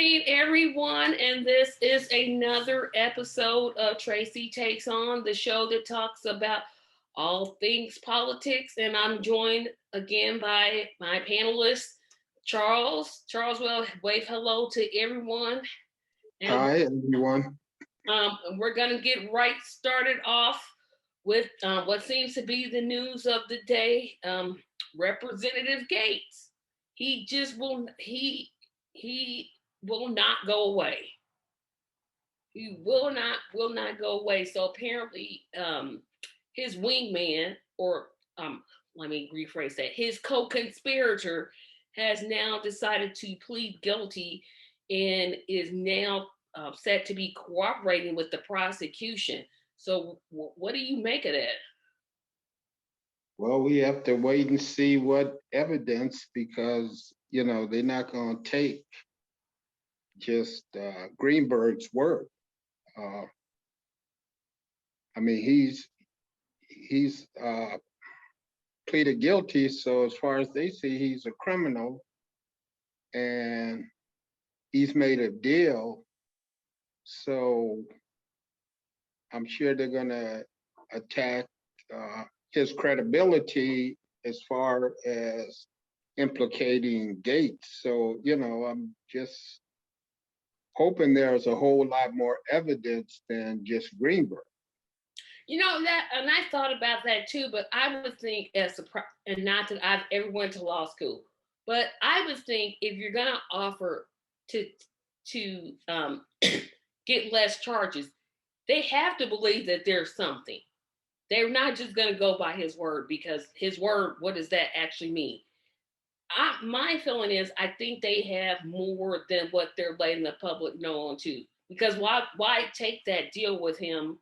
evening, everyone, and this is another episode of Tracy Takes On, the show that talks about all things politics. And I'm joined again by my panelist, Charles. Charles, well, wave hello to everyone. And Hi, everyone. we're going to get right started off with what seems to be the news of the day. Representative Gates. He just will he will not go away. He will not go away. So apparently, his wingman, or let me rephrase that, his co-conspirator has now decided to plead guilty and is now set to be cooperating with the prosecution. So, what do you make of that? Well, we have to wait and see what evidence because, they're not going to take just Greenberg's word. Uh, I mean, he's pleaded guilty, so as far as they see, he's a criminal, and he's made a deal. So I'm sure they're going to attack uh, his credibility as far as implicating Gates. So, I'm just hoping there's a whole lot more evidence than just Greenberg. You know that, and I thought about that too. But I would think, and not that I've ever went to law school, but I would think if you're going to offer to get less charges, they have to believe that there's something. They're not just going to go by his word, because his word, what does that actually mean? My feeling is I think they have more than what they're letting the public know on too. Because why take that deal with him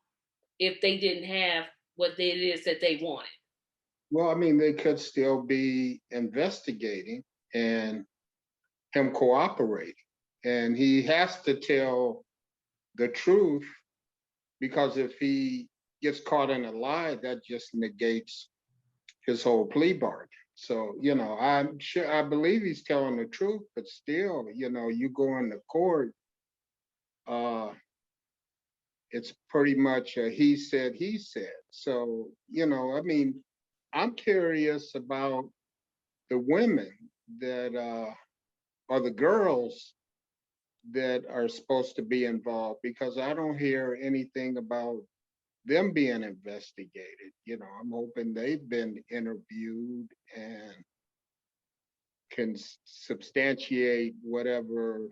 if they didn't have what it is that they wanted? Well, I mean, they could still be investigating and him cooperating. And he has to tell the truth because if he gets caught in a lie, that just negates his whole plea bargain. So, I'm sure, I believe he's telling the truth, but still, you go into court, uh, it's pretty much a he said, he said. So, I mean, I'm curious about the women that, or the girls that are supposed to be involved because I don't hear anything about them being investigated. I'm hoping they've been interviewed and can substantiate whatever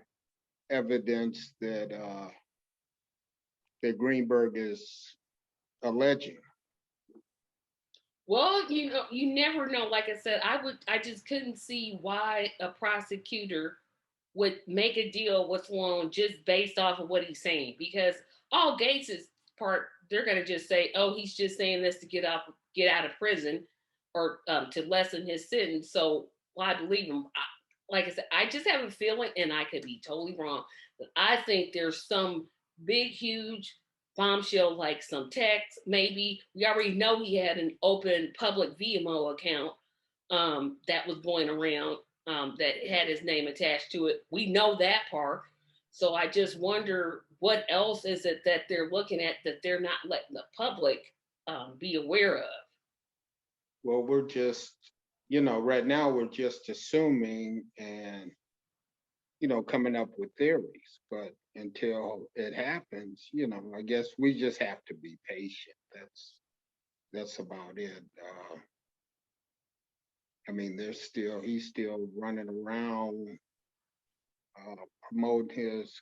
evidence that Greenberg is alleging. Well, you never know. Like I said, I just couldn't see why a prosecutor would make a deal with someone just based off of what he's saying. Because all Gates's part, they're going to just say, "Oh, he's just saying this to get out of prison, or to lessen his sentence." So why believe him? Like I said, I just have a feeling, and I could be totally wrong, but I think there's some big, huge bombshell, like some text. Maybe we already know he had an open public VMO account that was going around, that had his name attached to it. We know that part. So I just wonder what else is it that they're looking at that they're not letting the public be aware of. Well, we're just, right now we're just assuming and, coming up with theories. But until it happens, I guess we just have to be patient. That's about it. I mean, he's still running around promoting his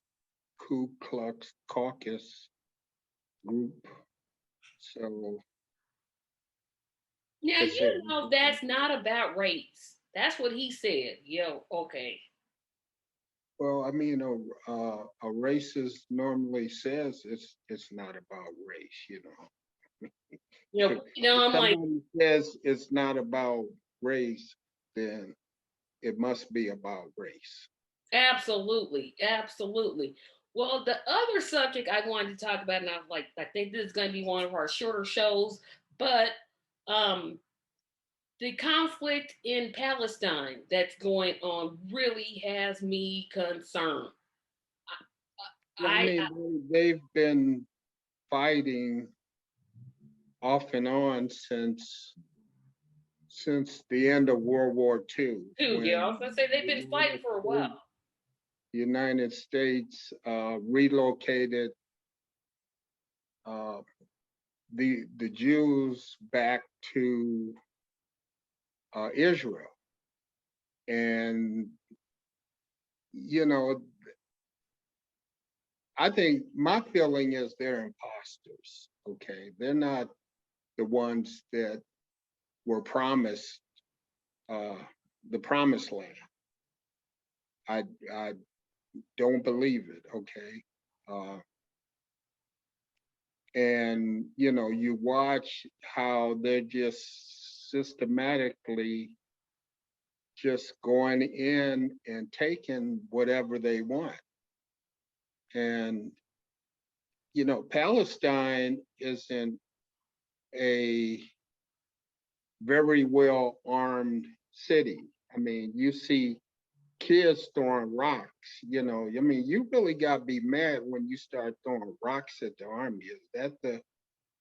Ku Klux Caucus group. So Now, it's a, that's not about race. That's what he said. Yo, okay. well, I mean, a racist normally says it's not about race. If I'm like, somebody says it's not about race, then it must be about race. absolutely, absolutely. Well, the other subject I wanted to talk about, and I think this is going to be one of our shorter shows, but um, the conflict in Palestine that's going on really has me concerned. Yeah, I I mean, they've been fighting off and on since the end of World War II, too. Yeah, I was when gonna say they've been fighting for a while. The United States relocated uh, the Jews back to Israel, and you know, I think my feeling is they're imposters. Okay, they're not the ones that were promised uh, the promised land. I don't believe it. Okay, uh, and you watch how they're just systematically just going in and taking whatever they want. And Palestine isn't a very well armed city. I mean, you see kids throwing rocks. I mean, you really got to be mad when you start throwing rocks at the army.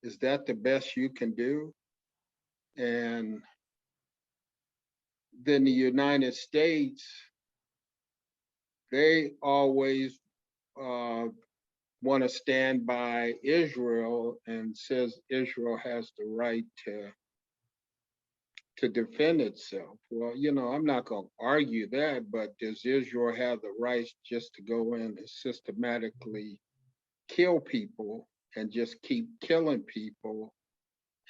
Is that the best you can do? And then the United States, they always uh, want to stand by Israel and says Israel has the right to defend itself. Well, I'm not going to argue that, but does Israel have the right just to go in and systematically kill people and just keep killing people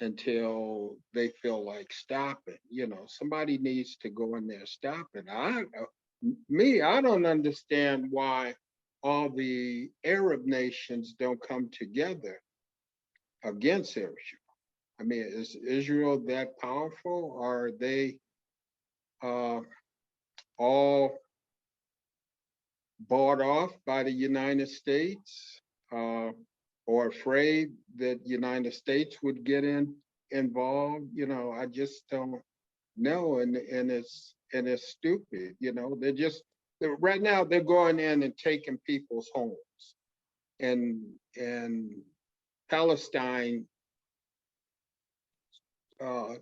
until they feel like stopping? Somebody needs to go in there stopping. I don't understand why all the Arab nations don't come together against Israel. I mean, is Israel that powerful? Are they uh, all bought off by the United States, uh, or afraid that United States would get involved? I just don't know, and it's stupid. Right now they're going in and taking people's homes, and Palestine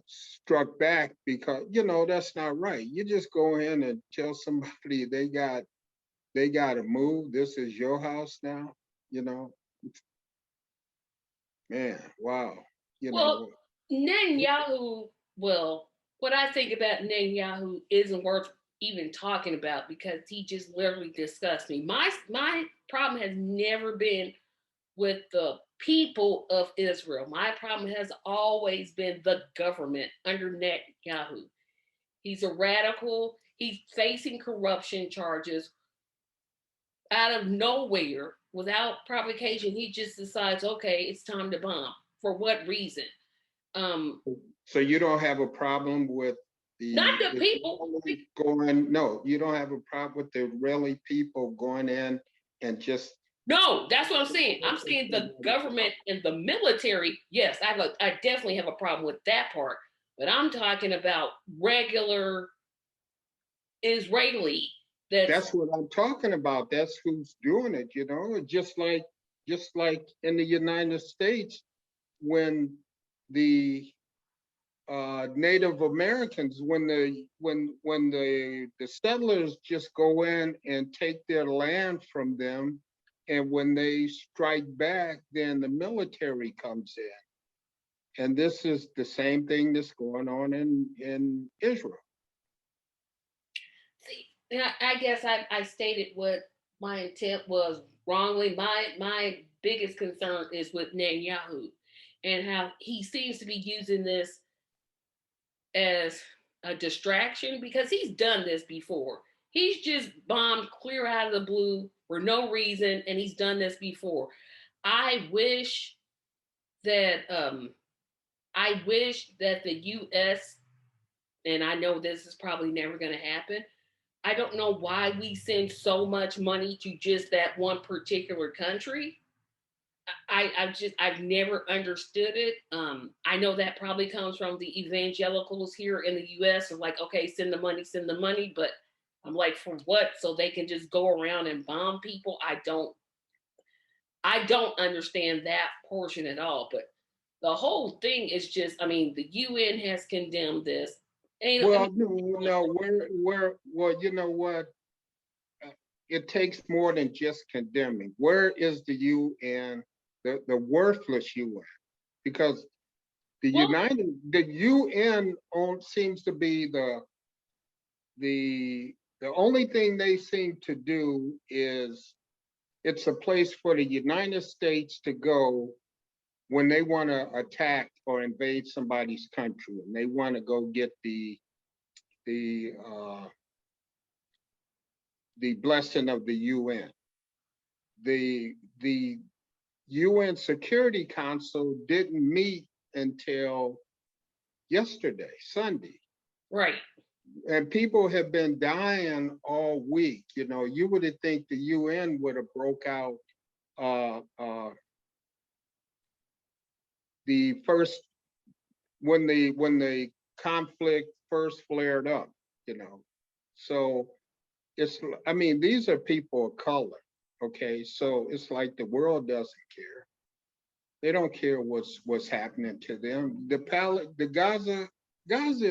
struck back because that's not right. You just go in and tell somebody they got to move. This is your house now. You know, man, wow. You Well, know, Netanyahu, well, what I think about Netanyahu isn't worth even talking about because he just literally disgusts me. My problem has never been with the people of Israel. My problem has always been the government under Netanyahu. He's a radical. He's facing corruption charges out of nowhere without provocation. He just decides, okay, it's time to bomb. For what reason? Um, so you don't have a problem with Not the the people. Israelis going? No, you don't have a problem with the Israeli people going in and just. No, that's what I'm saying. I'm saying the government and the military. Yes, I definitely have a problem with that part. But I'm talking about regular Israeli. That's That's what I'm talking about. That's who's doing it. Just like in the United States when the Native Americans, when the settlers just go in and take their land from them, and when they strike back, then the military comes in, and this is the same thing that's going on in Israel. see. I guess I stated what my intent was wrongly. My biggest concern is with Netanyahu and how he seems to be using this as a distraction because he's done this before. He's just bombed clear out of the blue for no reason, and he's done this before. I wish that the U.S. and I know this is probably never going to happen. I don't know why we send so much money to just that one particular country. I've never understood it. I know that probably comes from the evangelicals here in the U.S. Are like, okay, send the money, but I'm like, for what? So they can just go around and bomb people? I don't understand that portion at all. But the whole thing is just, I mean, the UN has condemned this. And I mean, Well, no, well, you know what? Uh, It takes more than just condemning. Where is the UN, the worthless UN? Because well, the UN seems to be the only thing they seem to do is it's a place for the United States to go when they want to attack or invade somebody's country, and they want to go get the the blessing of the UN. The UN Security Council didn't meet until yesterday, Sunday, right. and people have been dying all week. You know, you would have think the UN would have broke out uh, uh, the first when the conflict first flared up. You know, so it's I mean these are people of color. Okay, so it's like the world doesn't care. They don't care what's happening to them. The Gaza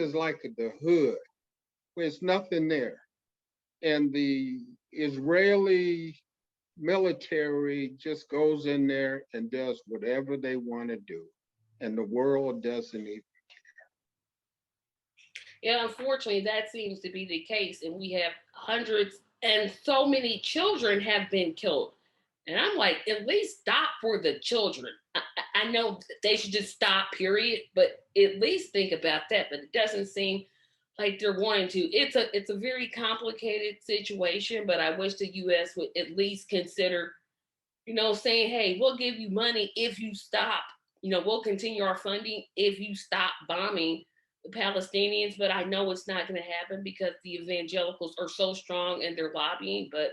is like the hood. There's nothing there, and the Israeli military just goes in there and does whatever they want to do, and the world doesn't even. Yeah, unfortunately, that seems to be the case. And we have hundreds and so many children have been killed. And I'm like, at least stop for the children. I know they should just stop, period. But at least think about that. But it doesn't seem like they're wanting to. It's a very complicated situation. But I wish the U.S. would at least consider, saying, hey, we'll give you money if you stop. We'll continue our funding if you stop bombing the Palestinians. But I know it's not going to happen because the evangelicals are so strong and they're lobbying. But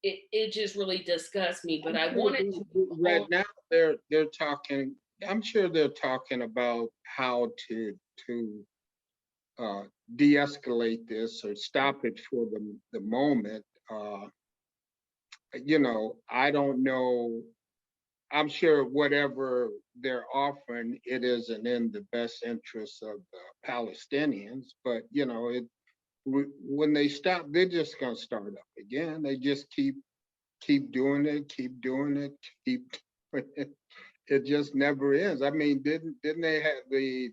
it just really disgusts me. But I'm I sure wanted to right now they're talking. I'm sure they're talking about how to uh, de-escalate this or stop it for the moment. I don't know. I'm sure whatever they're offering, it isn't in the best interest of the Palestinians. But when they stop, they're just gonna start up again. They just keep doing it, keep doing it. It just never ends. I mean, didn't they have the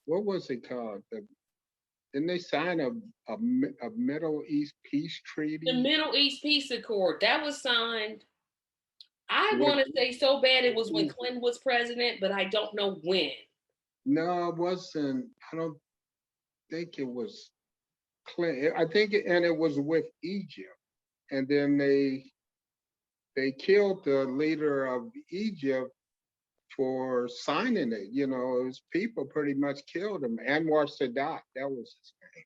what was it called? Didn't they sign a Middle East peace the treaty Middle East Peace Accord that was signed. I with want to say so bad it was when Clinton was president, but I don't know when. No, it wasn't. I don't think it was Clinton. I think, and it was with Egypt, and then they killed the leader of Egypt for signing it. His people pretty much killed him. Anwar Sadat, that was his name.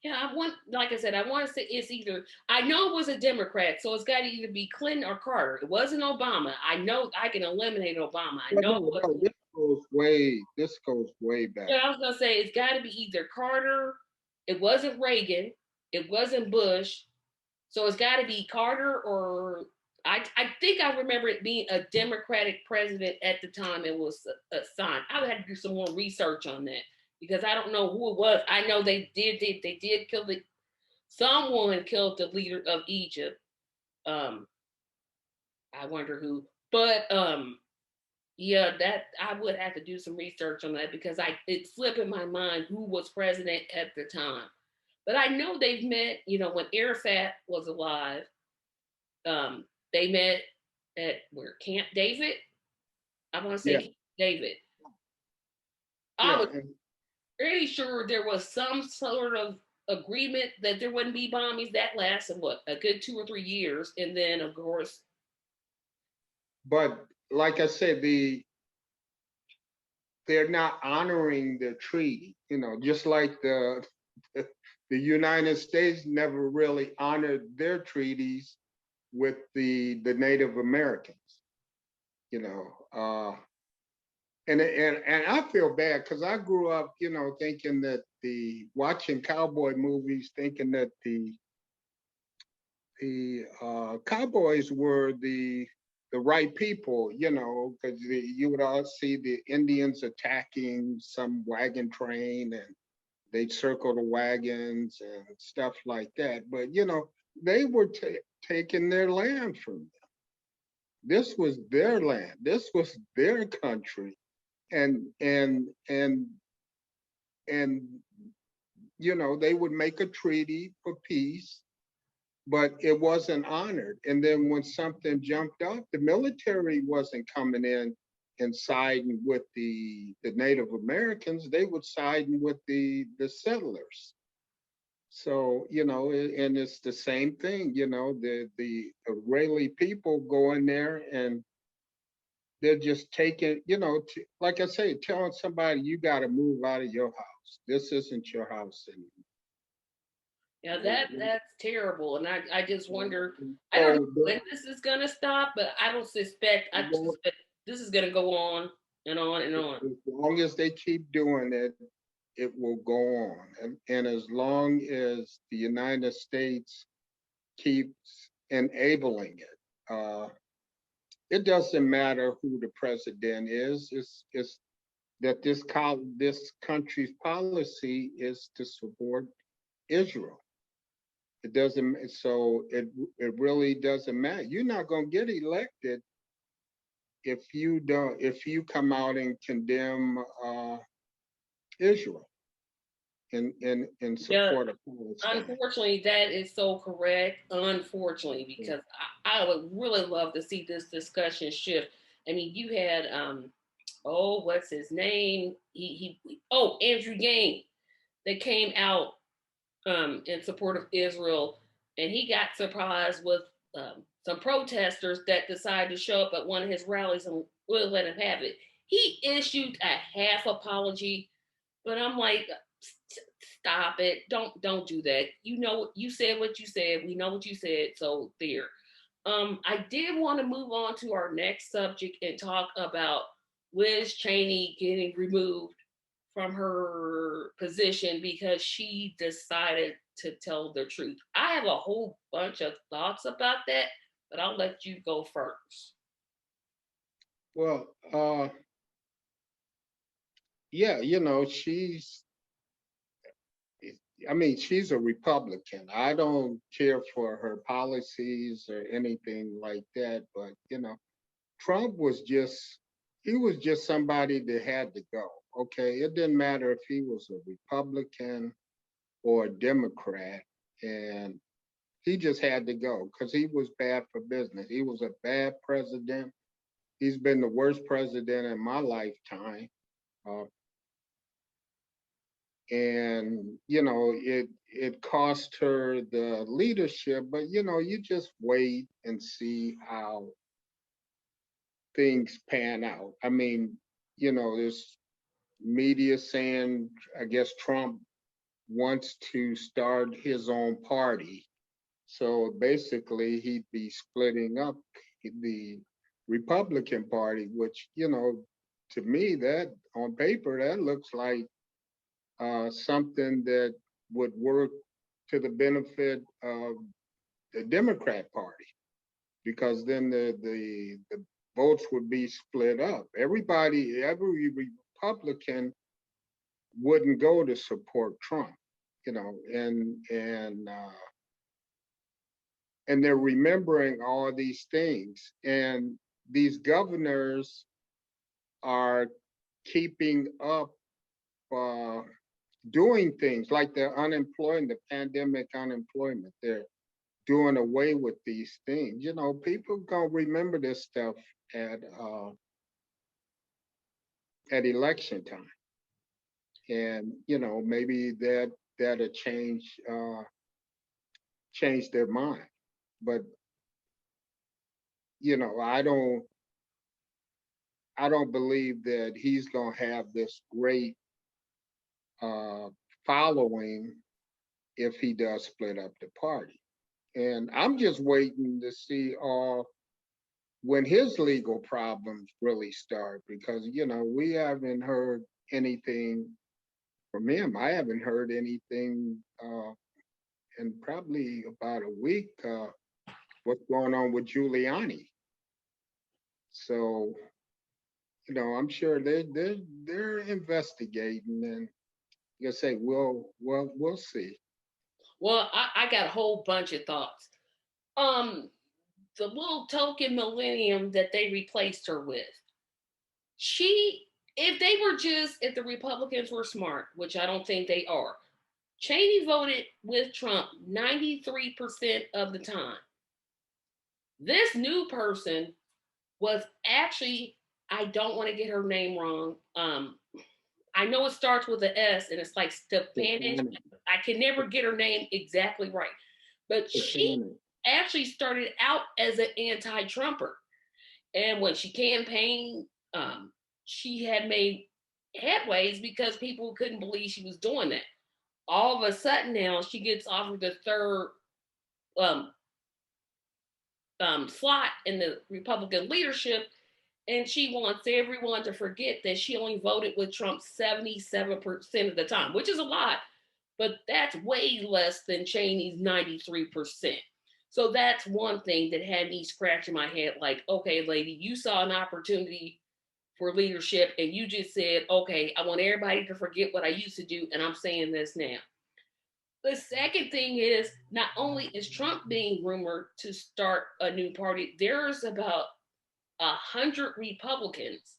Yeah, like I said, I want to say it's either, I know it was a Democrat, so it's got to either be Clinton or Carter. It wasn't Obama. I know I can eliminate Obama. I Well, know it no, was. no, this goes way back. Yeah, I was gonna say it's got to be either Carter. It wasn't Reagan. It wasn't Bush. So it's got to be Carter or I think I remember it being a Democratic president at the time it was assigned. I would have to do some more research on that because I don't know who it was. I know they did kill someone killed the leader of Egypt. Um, I wonder who, but yeah, that I would have to do some research on that because it slipped in my mind who was president at the time. But I know they've met. When Arafat was alive, um, they met at where Camp David. I want to say Yeah, Camp David. I yeah. was pretty sure there was some sort of agreement that there wouldn't be bombings. That lasted what a good 2 or 3 years, and then of course, But like I said, they're not honoring the treaty. Just like the United States never really honored their treaties with the Native Americans. You know, and I feel bad because I grew up, thinking that the watching cowboy movies, thinking that the cowboys were the right people, because you would all see the Indians attacking some wagon train, and they'd circle the wagons and stuff like that. But they were taking their land from them. This was their land. This was their country, and and they would make a treaty for peace, but it wasn't honored. And then when something jumped up, the military wasn't coming in and siding with the Native Americans. They would side with the settlers. So, and it's the same thing, the Israeli people go in there and they're just taking, like I say, telling somebody you got to move out of your house. This isn't your house Yeah, anymore. that's terrible, and I just wonder. I don't know So when this is gonna stop, but I don't suspect. I suspect this is gonna go on and on and on. as long as they keep doing it, it will go on. And as long as the United States keeps enabling it, it doesn't matter who the president is. It's that this country's policy is to support Israel. It doesn't. So it really doesn't matter. You're not going to get elected if you don't. If you come out and condemn Israel in Yeah, support of Palestine. unfortunately, that is so correct. Unfortunately, because I would really love to see this discussion shift. I mean, you had oh, what's his name? Oh, Andrew Yang that came out in support of Israel, and he got surprised with some protesters that decided to show up at one of his rallies and wouldn't let him have it. He issued a half apology, but I'm like, stop it! Don't do that. You know, you said what you said. We know what you said. So there. I did want to move on to our next subject and talk about Liz Cheney getting removed from her position because she decided to tell the truth. I have a whole bunch of thoughts about that, but I'll let you go first. Well, yeah, I mean, she's a Republican. I don't care for her policies or anything like that, but Trump he was just somebody that had to go. Okay, it didn't matter if he was a Republican or a Democrat, and he just had to go because he was bad for business. He was a bad president. He's been the worst president in my lifetime. Uh, and it cost her the leadership, but you just wait and see how things pan out. I mean, there's media saying, I guess Trump wants to start his own party, so basically he'd be splitting up the Republican Party, which to me, that on paper that looks like something that would work to the benefit of the Democrat Party, because then the votes would be split up. Every Republican wouldn't go to support Trump, and they're remembering all these things, and these governors are keeping up uh, doing things like the pandemic unemployment. They're doing away with these things. People gonna remember this stuff at uh, at election time, and maybe that'll change their mind. But you know, I don't I don't believe that he's gonna have this great uh, following if he does split up the party. And I'm just waiting to see when his legal problems really start, because we haven't heard anything from him. I haven't heard anything in probably about a week. what's going on with Giuliani. So, I'm sure they're investigating, and you say we'll see. Well, I got a whole bunch of thoughts. Um, the little token millennium that they replaced her with. She, if the Republicans were smart, which I don't think they are, Cheney voted with Trump 93% of the time. This new person was actually, I don't want to get her name wrong. I know it starts with an S and it's like Stefanic. I can never get her name exactly right. But she actually started out as an anti-Trumper. And when she campaigned, she had made headways because people couldn't believe she was doing that. All of a sudden now she gets offered the third um, slot in the Republican leadership, and she wants everyone to forget that she only voted with Trump 77% of the time, which is a lot, but that's way less than Cheney's 93%. So that's one thing that had me scratching my head like, okay, lady, you saw an opportunity for leadership and you just said, okay, I want everybody to forget what I used to do, and I'm saying this now. The second thing is not only is Trump being rumored to start a new party, there's about 100 Republicans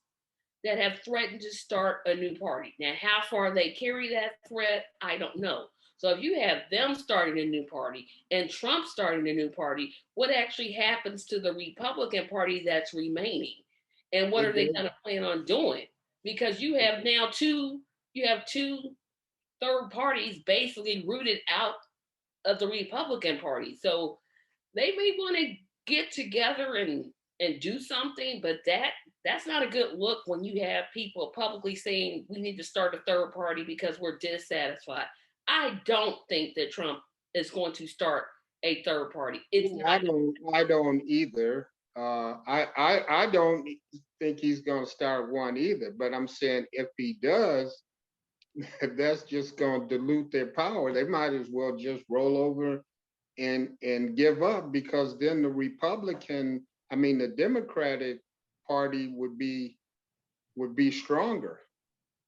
that have threatened to start a new party. Now, how far they carry that threat, I don't know. So if you have them starting a new party and Trump starting a new party, what actually happens to the Republican Party that's remaining? And what are they going to plan on doing? Because you have two third parties basically rooted out of the Republican Party. So they may want to get together and do something, but that's not a good look when you have people publicly saying we need to start a third party because we're dissatisfied. I don't think that Trump is going to start a third party. It's not. I don't either. I don't think he's going to start one either. But I'm saying if he does, that's just going to dilute their power. They might as well just roll over and give up, because then the Democratic Party would be stronger,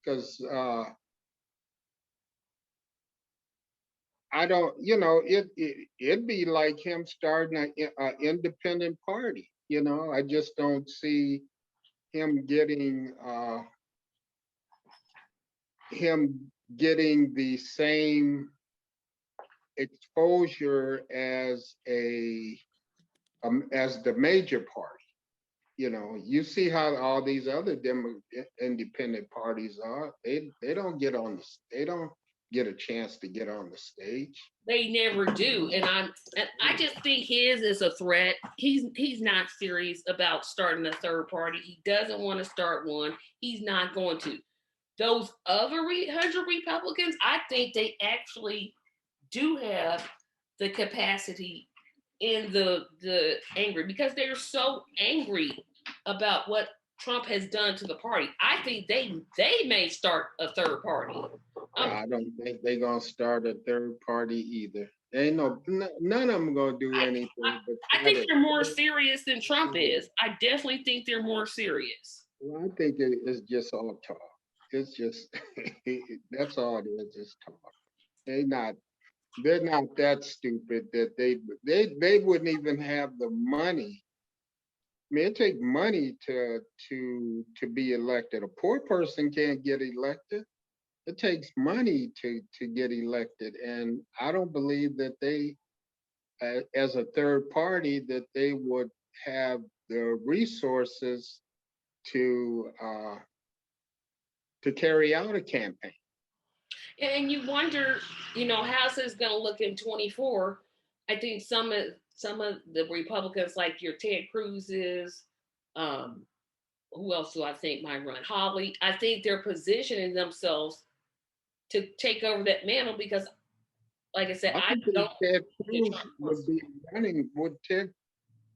because I don't, it'd be like him starting an independent party. I just don't see him getting the same exposure as the major party. You see how all these other independent parties are. They don't get on the. They don't get a chance to get on the stage. They never do, and I just think his is a threat. He's not serious about starting a third party. He doesn't want to start one. He's not going to. Those other 100 Republicans, I think they actually do have the capacity in the angry, because they're so angry about what Trump has done to the party. I think they may start a third party. I don't think they're gonna start a third party either. Ain't none of them gonna do anything. I think they're more serious than Trump is. I definitely think they're more serious. Well, I think it's just all talk. It's just that's all it is. Just talk. They're not that stupid that they wouldn't even have the money. I mean, it takes money to be elected. A poor person can't get elected. It takes money to get elected, and I don't believe that they, as a third party, that they would have the resources to carry out a campaign. And you wonder, how's this going to look in 24? I think some of the Republicans, like your Ted Cruz's, who else do I think might run? Holly. I think they're positioning themselves to take over that mantle because, like I said, I don't. Ted Cruz would be running.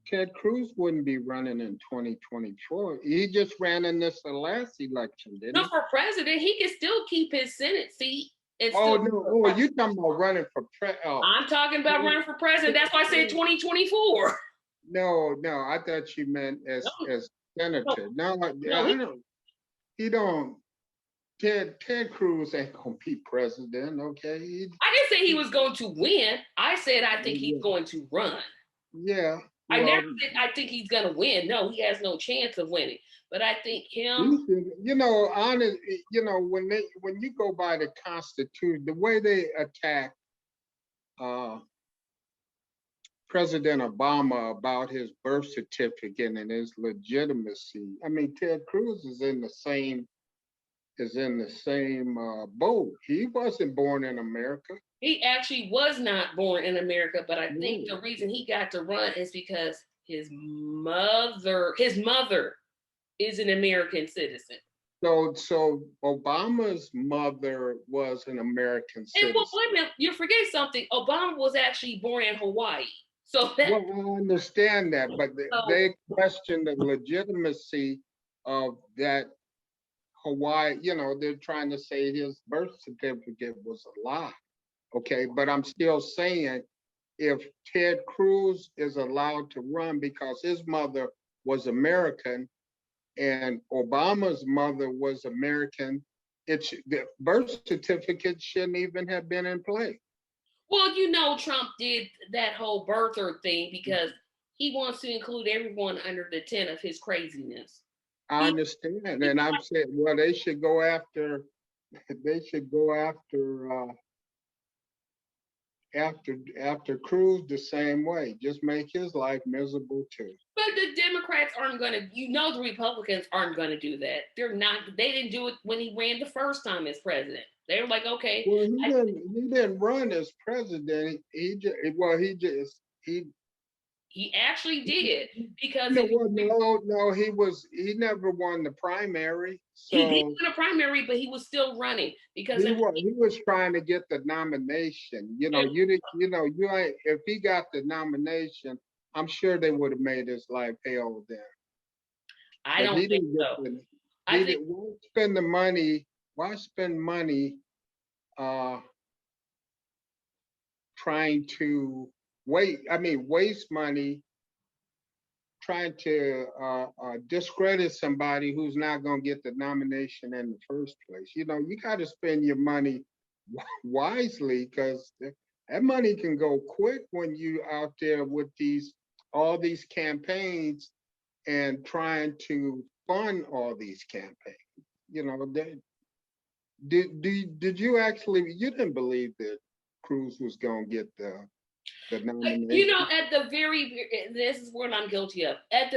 Ted Cruz wouldn't be running in 2024. He just ran in this last election, didn't he? No, for president, he can still keep his Senate seat. Oh no! Oh, you talking about running for president? Oh. I'm talking about running for president. That's why I said 2024. No, no, I thought you meant No, as no, senator. No, no. I don't. He don't. Ted Cruz ain't gonna be president. Okay. I didn't say he was going to win. I said I think he's Yeah. going to run. Yeah. I never Well, said I think he's going to win. No, he has no chance of winning. But I think him. you know, honest. You know, when you go by the Constitution, the way they attack uh, President Obama about his birth certificate and his legitimacy. I mean, Ted Cruz is in the same boat. He wasn't born in America. He actually was not born in America, but I think No. the reason he got to run is because his mother is an American citizen. So Obama's mother was an American And well, citizen. wait a minute, you forget something. Obama was actually born in Hawaii. So that Well, I understand that, but so they question the legitimacy of that Hawaii. You know, they're trying to say his birth certificate was a lie. Okay, but I'm still saying if Ted Cruz is allowed to run because his mother was American and Obama's mother was American, the birth certificate shouldn't even have been in play. well, Trump did that whole birther thing because he wants to include everyone under the tent of his craziness. I He, understand, he and I'm saying, well, they should go after after Cruz the same way. Just make his life miserable too. But the Democrats aren't going to, the Republicans aren't going to do that. They're not, they didn't do it when he ran the first time as president. They were like, okay, Well, I, he didn't run as president. He just well he actually did because no, if well, no, he never won the primary. he did So win a primary, but he was still running because if he was trying to get the nomination. You know, he, you ain't if he got the nomination, I'm sure they would have made his life hell then. I But don't he think didn't get so. the I he think didn't why spend the money? Why spend money uh trying to waste money trying to discredit somebody who's not going to get the nomination in the first place. You know, you got to spend your money wisely because that money can go quick when you out there with all these campaigns and trying to fund all these campaigns. You know, did you actually you didn't believe that Cruz was going to get the nomination? at the this is what I'm guilty of.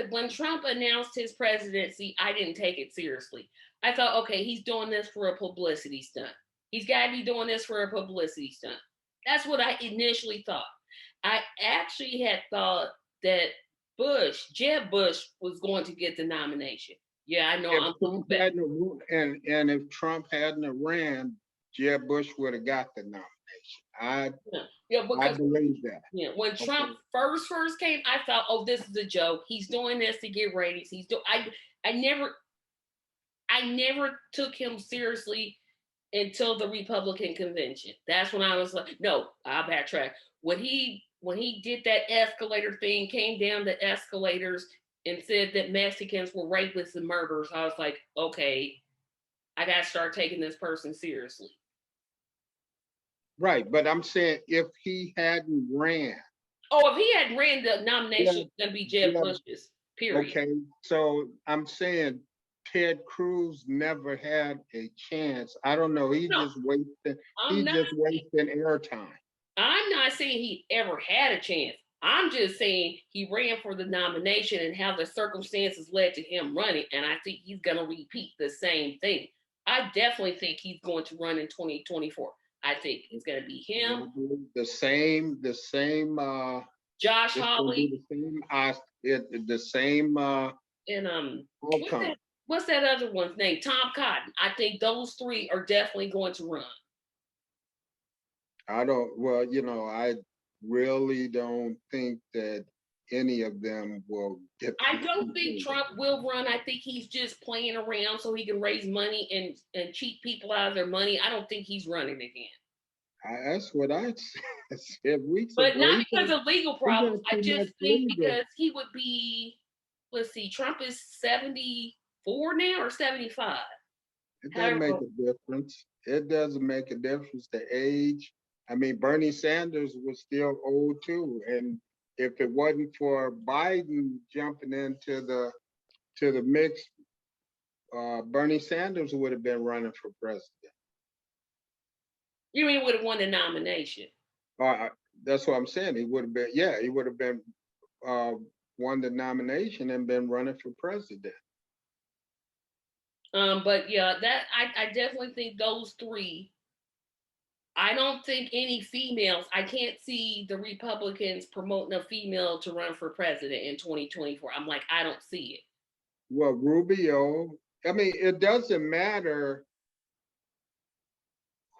When Trump announced his presidency, I didn't take it seriously. I thought, okay, he's doing this for a publicity stunt. He's got to be doing this for a publicity stunt. That's what I initially thought. I actually had thought that Jeb Bush, was going to get the nomination. Yeah, I know If I'm looking Trump back. hadn't and if Trump hadn't ran, Jeb Bush would have got the nomination. I Yeah, I because believe that. yeah, when Okay. Trump first came, I thought, oh, this is a joke. He's doing this to get ratings. I never, I never took him seriously until the Republican convention. That's when I was like, no, I'll backtrack. When he did that escalator thing, came down the escalators and said that Mexicans were rapists and murderers, I was like, okay, I got to start taking this person seriously. Right, but I'm saying if he hadn't ran, Oh, if he had ran, the nomination yeah, was going to be Jeb yeah, Bush's. Period. okay. So I'm saying Ted Cruz never had a chance. I don't know. No, I'm He not. just wasted airtime. I'm not saying he ever had a chance. I'm just saying he ran for the nomination and how the circumstances led to him running. And I think he's going to repeat the same thing. I definitely think he's going to run in 2024. I think it's going to be him, The same. Josh It's going to be Hawley, the same and what's outcome. that? What's that other one's name? Tom Cotton. I think those three are definitely going to run. I don't, well, I really don't think that any of them will get the I don't think nomination. Trump will run. I think he's just playing around so he can raise money and cheat people out of their money. I don't think he's running again. That's what I said weeks But ago. not because of legal He problems. got I too just much think legal. because he would be, let's see, Trump is 74 now or 75. It doesn't make However, a difference. It doesn't make a difference. The age. I mean, Bernie Sanders was still old too, and if it wasn't for Biden jumping into the mix, Bernie Sanders would have been running for president. you mean would have won the nomination. Uh, that's what I'm saying. He would have been. Yeah, he would have been uh, won the nomination and been running for president. But yeah, that I definitely think those three. I don't think any females. I can't see the Republicans promoting a female to run for president in 2024. I'm like, I don't see it. Well, Rubio. I mean, it doesn't matter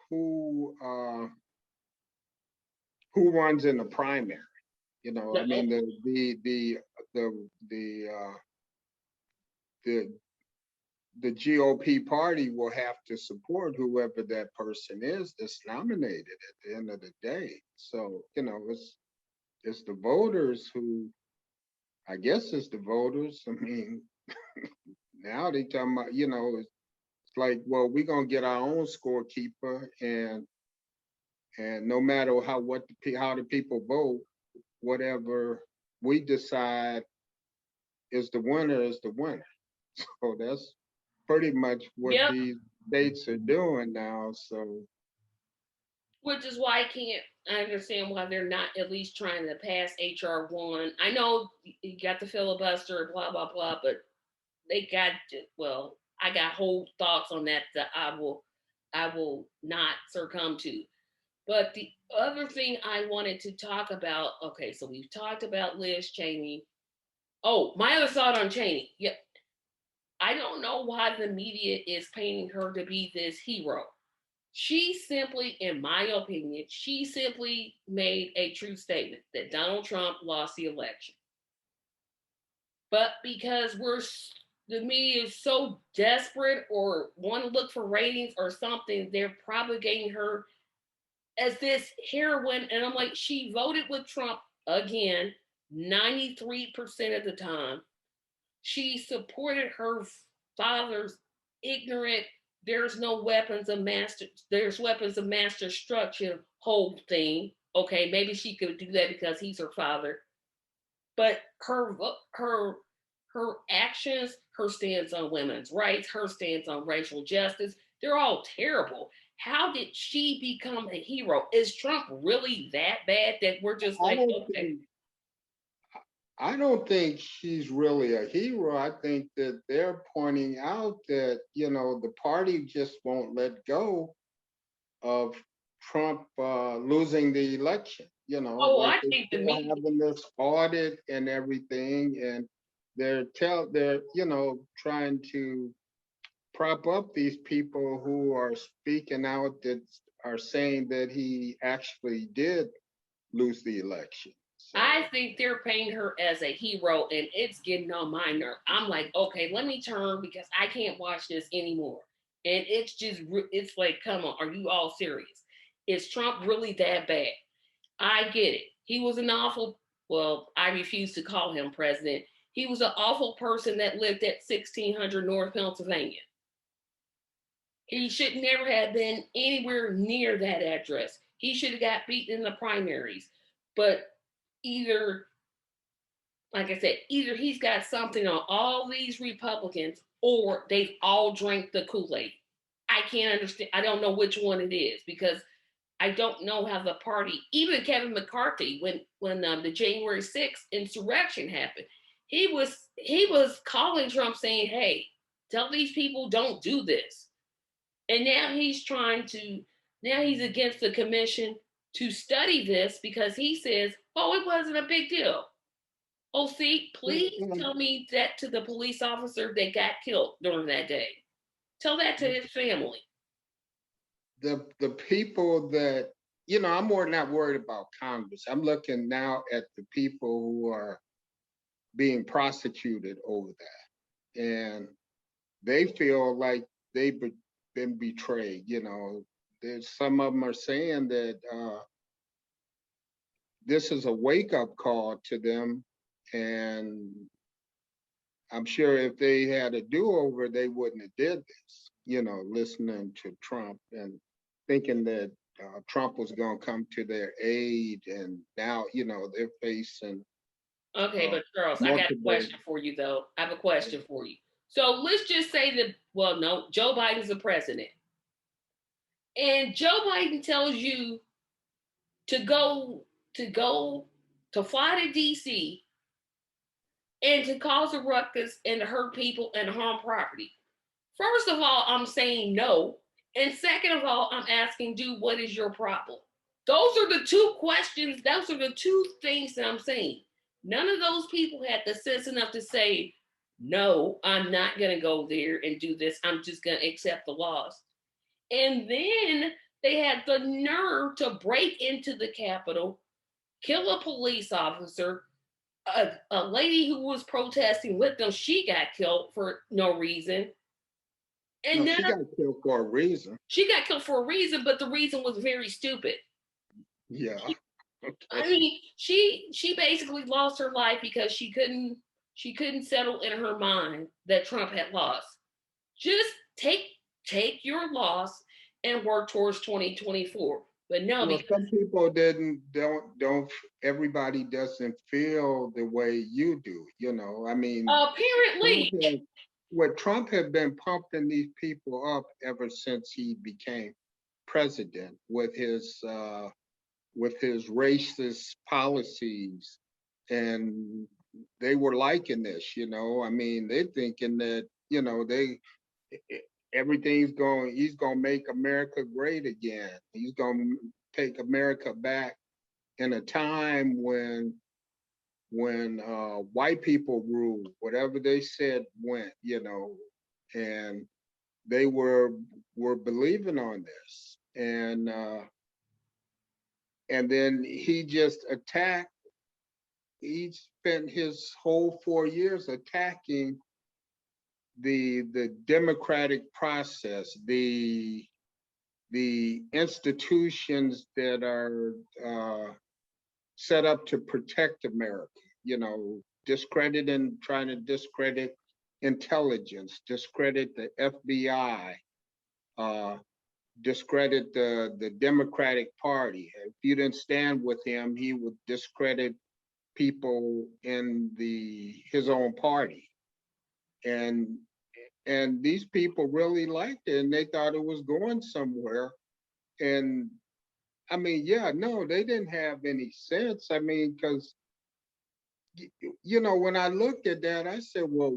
who runs in the primary. I No, mean the the the GOP party will have to support whoever that person is that's nominated at the end of the day. So it's the voters who, I guess it's the voters. I mean, now they talking about, it's like, well, we're gonna get our own scorekeeper, and no matter how the people vote, whatever we decide is the winner is the winner. So that's pretty much what yep. these states are doing now. So Which is why I can't. I understand why they're not at least trying to pass HR 1. I know you got the filibuster, blah blah blah, but they got well. I got whole thoughts on that I will not succumb to. But the other thing I wanted to talk about. Okay, so we've talked about Liz Cheney. Oh, my other thought on Cheney. Yeah, I don't know why the media is painting her to be this hero. She simply, in my opinion, she simply made a true statement that Donald Trump lost the election. But because the media is so desperate or want to look for ratings or something, they're propagating her as this heroine. And I'm like, she voted with Trump again, 93% of the time. She supported her father's ignorant, there's weapons of mass destruction whole thing. Okay, maybe she could do that because he's her father. But her actions, her stance on women's rights, her stance on racial justice, they're all terrible. How did she become a hero? Is Trump really that bad that we're just I like, don't okay? think I don't think she's really a hero. I think that they're pointing out that, the party just won't let go of Trump losing the election. Oh, Like I they're think the still media. having this audit and everything, and they're trying to prop up these people who are speaking out, that are saying that he actually did lose the election. I So think they're painting her as a hero, and it's getting on my nerve. I'm like, okay, let me turn because I can't watch this anymore. And it's like, come on, are you all serious? Is Trump really that bad? I get it. He was an awful, well, I refuse to call him president. He was an awful person that lived at 1600 North Pennsylvania. He should never have been anywhere near that address. He should have got beaten in the primaries. But either like I said, either he's got something on all these Republicans or they've all drank the Kool-Aid. I can't understand. I don't know which one it is because I don't know how the party, even Kevin McCarthy, when the January 6th insurrection happened, he was calling Trump saying, "Hey, tell these people don't do this." And now he's against the commission to study this because he says, "Oh, it wasn't a big deal." Oh, see, please tell me that to the police officer that got killed during that day. Tell that to his family. the people that, I'm more not worried about Congress. I'm looking now at the people who are being prosecuted over that, and they feel like they've been betrayed. there's some of them are saying that this is a wake up call to them, and I'm sure if they had a do over, they wouldn't have did this. Listening to Trump and thinking that Trump was going to come to their aid, and now they're facing Okay, but Charles, I got a multiple. question for you though. I have a question for you. So let's just say that, well, no, Joe Biden's the president. And Joe Biden tells you to go to fly to DC and to cause a ruckus and to hurt people and harm property. First of all, I'm saying no. And second of all, I'm asking, dude, what is your problem? Those are the two questions. Those are the two things that I'm saying. None of those people had the sense enough to say, no, I'm not going to go there and do this. I'm just going to accept the laws. And then they had the nerve to break into the Capitol, kill a police officer. A lady who was protesting with them, she got killed for no reason. And No, now she got killed for a reason. she got killed for a reason, but the reason was very stupid. Yeah. I Okay. mean, she basically lost her life because she couldn't settle in her mind that Trump had lost. Just take your loss and work towards 2024. But no, Well, because some people don't. Everybody doesn't feel the way you do. I mean, Trump apparently, has, what Trump had been pumping these people up ever since he became president with his racist policies, and they were liking this. I mean, they're thinking that he's going to make America great again. He's going to take America back in a time when white people ruled. Whatever they said went. And they were believing on this, and then he just attacked. He spent his whole 4 years attacking the democratic process, the institutions that are set up to protect America. Trying to discredit intelligence, discredit the FBI, uh, discredit the Democratic Party. If you didn't stand with him, he would discredit people in his own party. And these people really liked it, and they thought it was going somewhere. And I mean, yeah, no, they didn't have any sense. I mean, because when I looked at that, I said, well,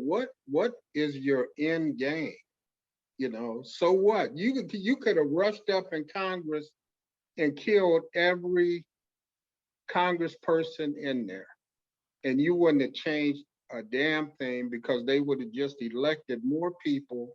what is your end game? So what? You could have rushed up in Congress and killed every congressperson in there, and you wouldn't have changed a damn thing, because they would have just elected more people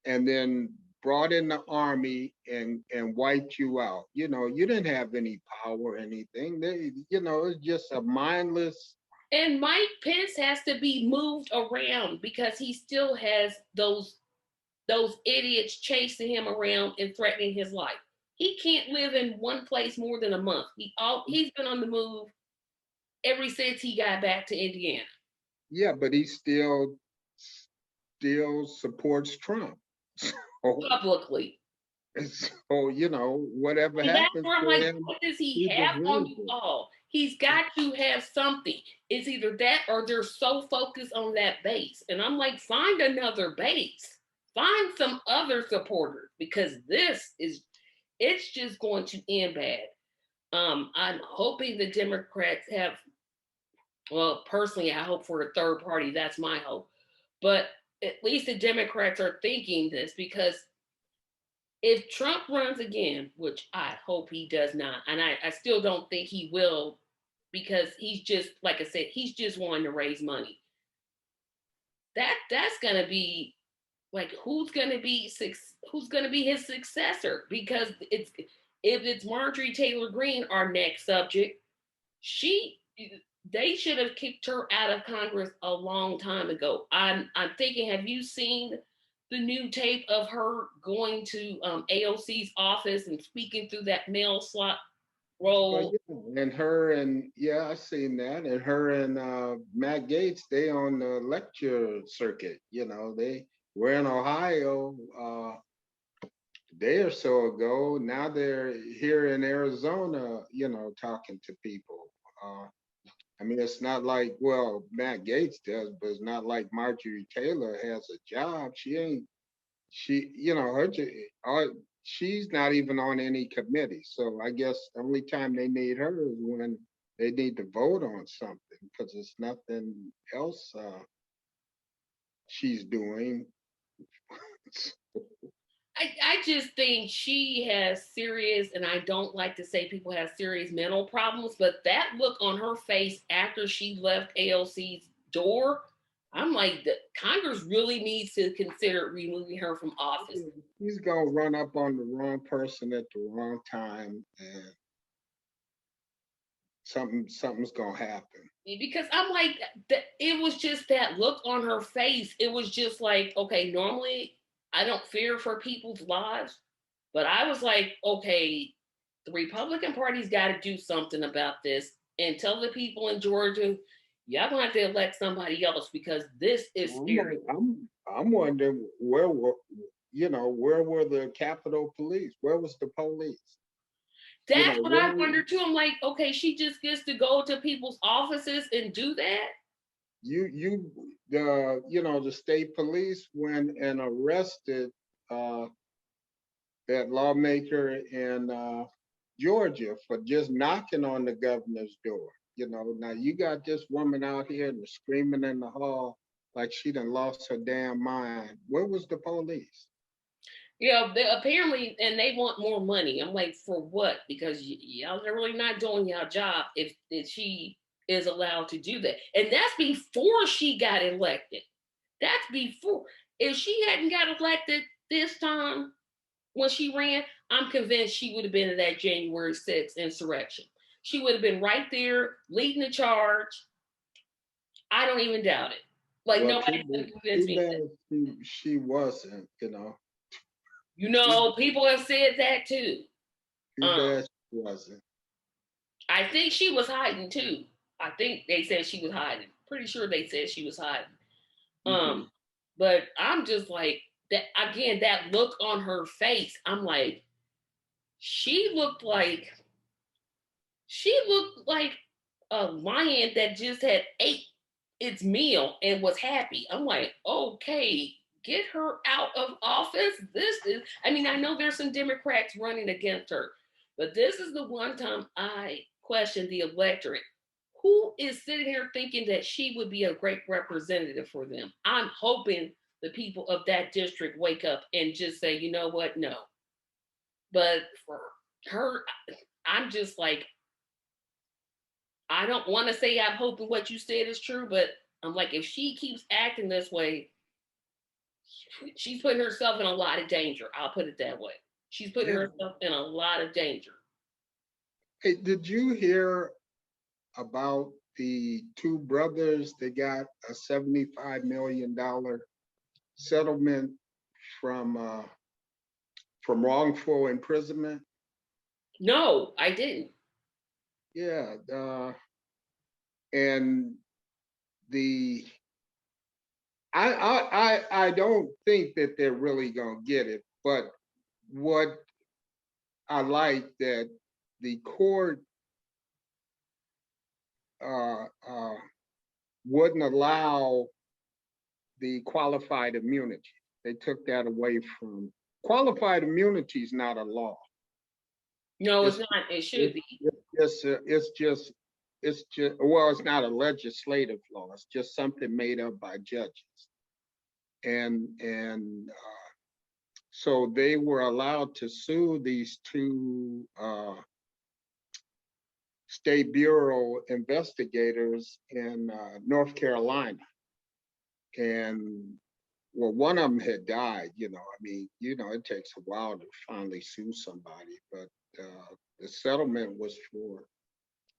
and then brought in the army and wiped you out. You didn't have any power or anything. It's just a mindless. and Mike Pence has to be moved around because he still has those idiots chasing him around and threatening his life. He can't live in one place more than a month. He's been on the move ever since he got back to Indiana. Yeah, but he still supports Trump. So, Publicly. whatever And that's happens where I'm to like, him, what does he he's have on you agreeable. all? He's got to have something. It's either that or they're so focused on that base. And I'm like, find another base. Find some other supporters because it's just going to end bad. I'm hoping the Democrats have, well, personally, I hope for a third party. That's my hope. But at least the Democrats are thinking this because if Trump runs again, which I hope he does not, and I still don't think he will because he's just, like I said, he's just wanting to raise money. That's gonna be like who's gonna be his successor because if it's Marjorie Taylor Greene, our next subject, she they should have kicked her out of Congress a long time ago. I'm thinking, have you seen the new tape of her going to AOC's office and speaking through that mail slot Well, roll? yeah, and her and yeah, I seen that. And her and Matt Gates, they on the lecture circuit. They were in Ohio a day or so ago. Now they're here in Arizona, talking to people. Uh, I mean, it's not like, well, Matt Gates does, but it's not like Marjorie Taylor has a job. She ain't. She, she's not even on any committee. So I guess the only time they need her is when they need to vote on something, because there's nothing else she's doing. I just think she has serious, and I don't like to say people have serious mental problems, but that look on her face after she left AOC's door, I'm like, Congress really needs to consider removing her from office. He's gonna run up on the wrong person at the wrong time, and something's gonna happen. Because I'm like, it was just that look on her face. It was just like, okay, normally I don't fear for people's lives, but I was like, okay, the Republican Party's got to do something about this and tell the people in Georgia, y'all gonna have to elect somebody else because this is scary. I'm wondering where were the Capitol Police? Where was the police? That's what I Where wonder too. I'm like, okay, she just gets to go to people's offices and do that. the state police went and arrested uh, that lawmaker in Georgia for just knocking on the governor's door. Now you got this woman out here and screaming in the hall like she done lost her damn mind. Where was the police? Yeah, they apparently, and they want more money. I'm like, for what? Because y'all are really not doing y'all job if she is allowed to do that, and that's before she got elected. That's before. If she hadn't got elected this time when she ran, I'm convinced she would have been in that January 6th insurrection. She would have been right there leading the charge. I don't even doubt it. Like Well, nobody's gonna convince too me of that. bad she wasn't. Too, People have said that too. too Um, bad she wasn't. I think she was hiding too. I think they said she was hiding. Pretty sure they said she was hiding. Mm-hmm. Um, but I'm just like that again. That look on her face. I'm like, she looked like she looked like a lion that just had ate its meal and was happy. I'm like, okay, get her out of office. This is. I mean, I know there's some Democrats running against her, but this is the one time I question the electorate. Who is sitting here thinking that she would be a great representative for them? I'm hoping the people of that district wake up and just say, you know what, no. But for her, I'm just like, I don't want to say I'm hoping what you said is true, but I'm like, if she keeps acting this way, she's putting herself in a lot of danger. I'll put it that way. She's putting Yeah. herself in a lot of danger. Hey, did you hear about the two brothers that got a $75 million settlement from uh, from wrongful imprisonment? No, I didn't. Yeah, and the I don't think that they're really gonna get it, but what I like that the court uh, uh, wouldn't allow the qualified immunity. They took that away from qualified immunity is not a law. No, it's It's not. It should it's be. it's just well, it's not a legislative law. It's just something made up by judges, and so they were allowed to sue these two state bureau investigators in North Carolina, and well, one of them had died. I mean, it takes a while to finally sue somebody, but the settlement was for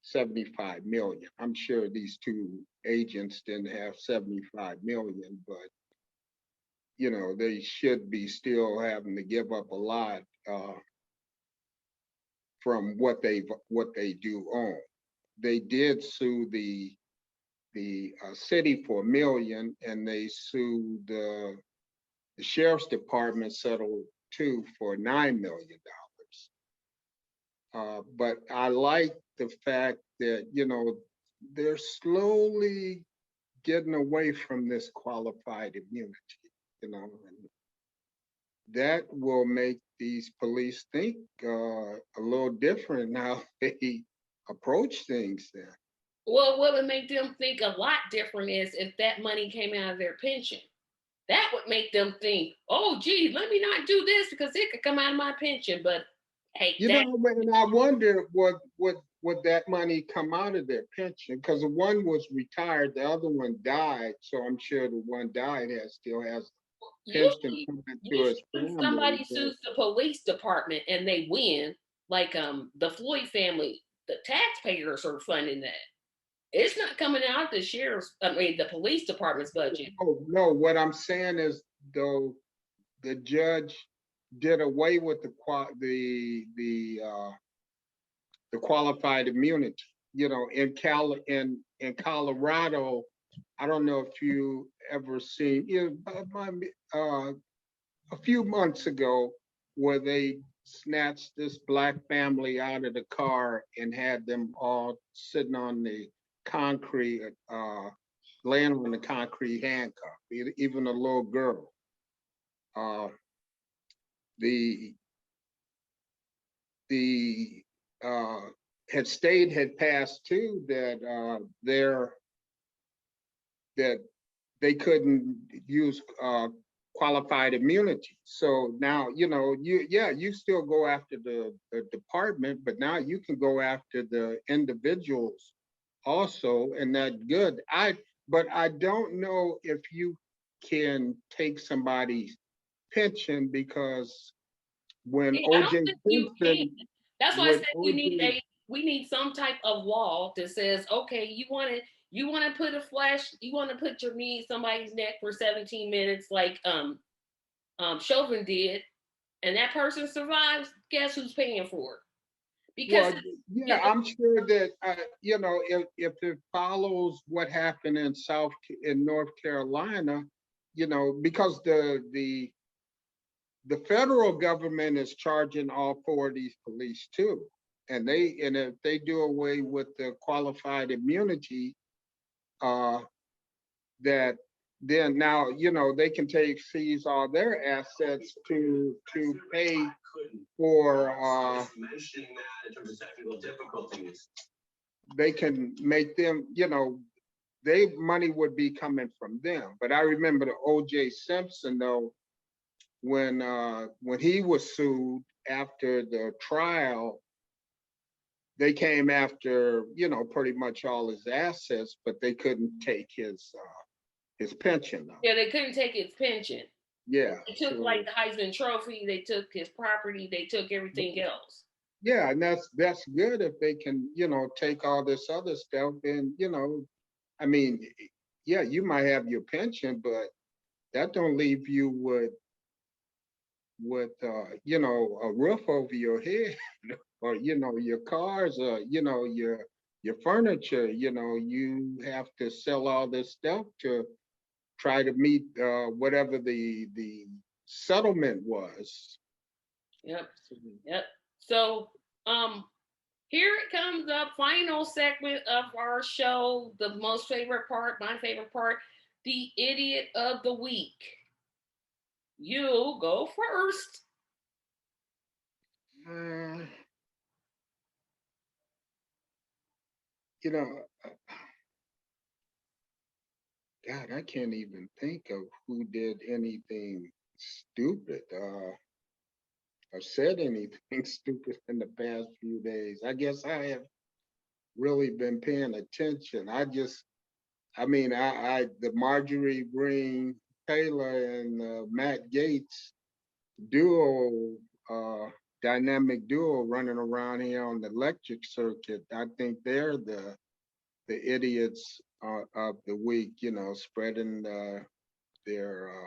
75 million. I'm sure these two agents didn't have 75 million, but they should be still having to give up a lot from what they do own. They did sue the city for $1 million, and they sued the sheriff's department settled too for $9 million. But I like the fact that they're slowly getting away from this qualified immunity. And that will make these police think a little different how they approach things. Then, Well, what would make them think a lot different is if that money came out of their pension. That would make them think, oh, gee, let me not do this because it could come out of my pension. But hey, that and I wonder would that money come out of their pension, because the one was retired, the other one died. So I'm sure the one died still has pension usually, coming to his usually when family. somebody But sues the police department and they win, like the Floyd family, the taxpayers are funding that. It's not coming out the sheriff's, I mean, the police department's budget. oh no, what I'm saying is, though, the judge did away with the qualified immunity. In Colorado, I don't know if you ever seen, a few months ago, where they snatched this black family out of the car and had them all sitting on the concrete, laying on the concrete handcuffed, even a little girl. Uh, the the uh, state had passed too that they couldn't use qualified immunity. So now, you still go after the department, but now you can go after the individuals also, and that's good. But I don't know if you can take somebody's pension, because when See, I don't OJ think you can. Simpson, That's why I when said OJ, we need some type of law that says, okay, you want to put a flash, you want to put your knee in somebody's neck for 17 minutes, like Chauvin did, and that person survives. Guess who's paying for it? Because well, yeah, I'm sure that if it follows what happened in North Carolina, because the federal government is charging all four of these police too, and if they do away with the qualified immunity, uh, that then now they can seize all their assets to pay for they can make them, they money would be coming from them. But I remember the OJ Simpson, though, when he was sued after the trial, they came after pretty much all his assets, but they couldn't take his pension though. yeah, they couldn't take his pension. Yeah. They took like So the Heisman Trophy, they took his property, they took everything else. yeah, and that's good if they can take all this other stuff, and I mean, yeah, you might have your pension, but that don't leave you with a roof over your head, or your cars, or your furniture. You have to sell all this stuff to try to meet whatever the settlement was. Yep. Yep. So here it comes up, final segment of our show, the most favorite part, my favorite part, the idiot of the week. You go first. Uh, you know, God, I can't even think of who did anything stupid. Or said anything stupid in the past few days. I guess I have really been paying attention. The Marjorie Green Taylor and Matt Gaetz duo, uh, dynamic duo running around here on the electric circuit. I think they're the idiots of the week. Spreading their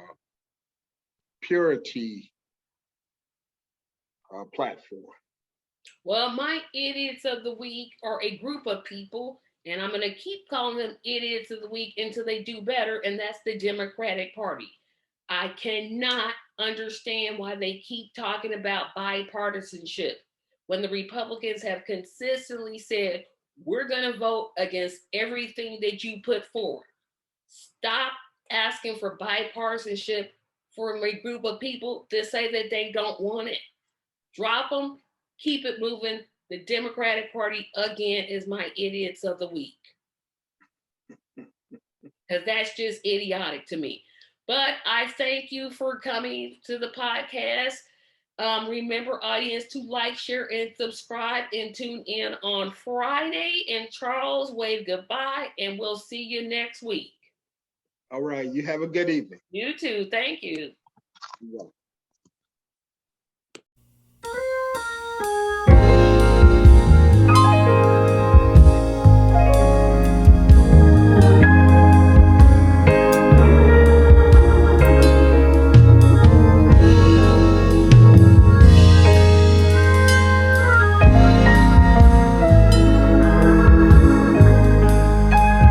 purity platform. Well, my idiots of the week are a group of people, and I'm going to keep calling them idiots of the week until they do better, and that's the Democratic Party. I cannot understand why they keep talking about bipartisanship when the Republicans have consistently said, we're going to vote against everything that you put forward. Stop asking for bipartisanship from a group of people that say that they don't want it. Drop them, keep it moving. The Democratic Party, again, is my idiots of the week. Because that's just idiotic to me. But I thank you for coming to the podcast. Remember, audience, to like, share, and subscribe, and tune in on Friday. And Charles, wave goodbye, and we'll see you next week. All right. You have a good evening. You too. Thank you. You're welcome.